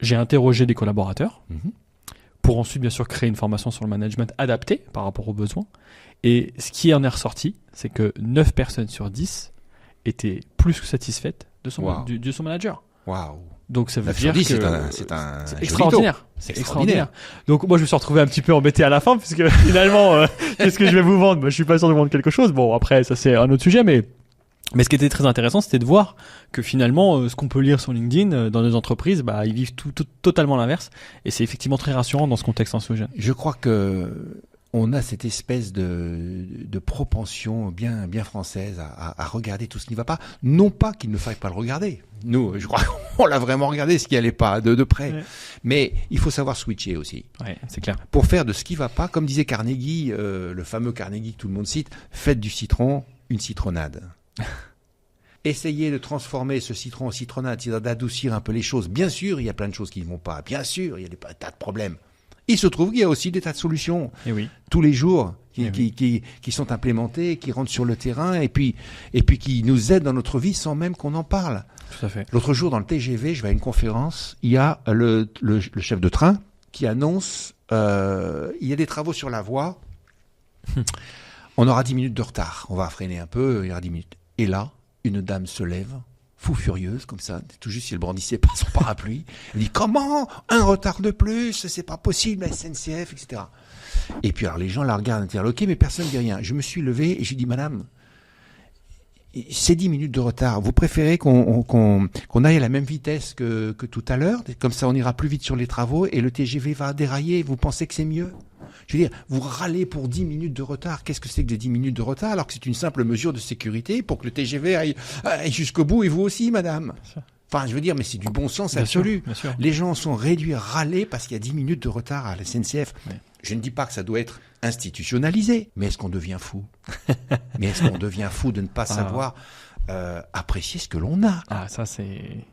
j'ai interrogé des collaborateurs Mhm. pour ensuite, bien sûr, créer une formation sur le management adaptée par rapport aux besoins. Et ce qui en est ressorti, c'est que 9 personnes sur 10 étaient plus que satisfaites de son, Wow. de son manager. Waouh. Donc ça veut 9 sur dire 10, que c'est un c'est joli extraordinaire. taux. C'est Extraordinaire. extraordinaire. Donc moi je me suis retrouvé un petit peu embêté à la fin puisque finalement qu'est-ce que je vais vous vendre? Moi je suis pas sûr de vendre quelque chose. Bon après ça c'est un autre sujet mais ce qui était très intéressant c'était de voir que finalement ce qu'on peut lire sur LinkedIn dans les entreprises ils vivent totalement l'inverse et c'est effectivement très rassurant dans ce contexte anxiogène. Je crois que on a cette espèce de propension bien française à regarder tout ce qui ne va pas. Non pas qu'il ne faille pas le regarder. Nous, je crois qu'on l'a vraiment regardé ce qui allait pas de près. Ouais. Mais il faut savoir switcher aussi. Ouais, c'est clair. Pour faire de ce qui va pas, comme disait Carnegie, le fameux Carnegie que tout le monde cite, faites du citron une citronnade. Essayez de transformer ce citron en citronnade, c'est-à-dire d'adoucir un peu les choses. Bien sûr, il y a plein de choses qui ne vont pas. Bien sûr, il y a des tas de problèmes. Il se trouve qu'il y a aussi des tas de solutions. Et oui. Tous les jours Eh qui sont implémentées, qui rentrent sur le terrain et puis qui nous aident dans notre vie sans même qu'on en parle. Tout à fait. L'autre jour dans le TGV, je vais à une conférence, il y a le chef de train qui annonce il y a des travaux sur la voie. On aura 10 minutes de retard. On va freiner un peu, il y aura 10 minutes. Et là, une dame se lève, fou furieuse, comme ça, tout juste si elle brandissait pas son parapluie. Elle dit, comment? Un retard de plus? C'est pas possible, la SNCF, etc. Et puis alors les gens la regardent interloqués, mais personne ne dit rien. Je me suis levé et j'ai dit, madame, c'est 10 minutes de retard. Vous préférez qu'on aille à la même vitesse que tout à l'heure? Comme ça, on ira plus vite sur les travaux et le TGV va dérailler. Vous pensez que c'est mieux? Je veux dire, vous râlez pour 10 minutes de retard. Qu'est-ce que c'est que des 10 minutes de retard alors que c'est une simple mesure de sécurité pour que le TGV aille jusqu'au bout et vous aussi, madame? Enfin, je veux dire, mais c'est du bon sens Bien sûr, absolu. bien sûr. Les gens sont réduits à râler parce qu'il y a 10 minutes de retard à la SNCF. Ouais. Je ne dis pas que ça doit être institutionnalisé, mais est-ce qu'on devient fou? Mais est-ce qu'on devient fou de ne pas savoir apprécier ce que l'on a? Ah ça c'est...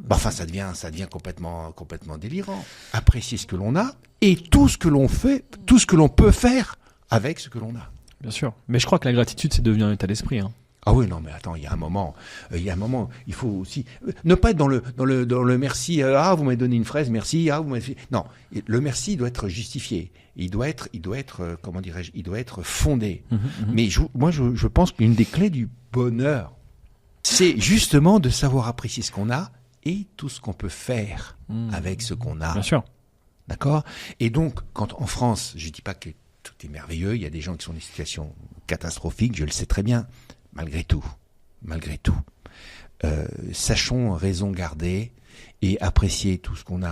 Enfin, ça devient complètement délirant. Apprécier ce que l'on a et tout ce que l'on fait, tout ce que l'on peut faire avec ce que l'on a. Bien sûr. Mais je crois que la gratitude c'est devenu un état d'esprit. Hein. Ah oui, non, mais attends, il y a un moment, il faut aussi ne pas être dans le merci. Vous m'avez donné une fraise, merci. Vous m'avez fait... Non, le merci doit être justifié. Il doit être, comment dirais-je, il doit être fondé. Mais moi, je pense qu'une des clés du bonheur, c'est justement de savoir apprécier ce qu'on a et tout ce qu'on peut faire avec ce qu'on a. Bien sûr. D'accord? Et donc, quand en France, je dis pas que tout est merveilleux, il y a des gens qui sont dans des situations catastrophiques, je le sais très bien. Malgré tout, sachons raison garder et apprécier tout ce qu'on a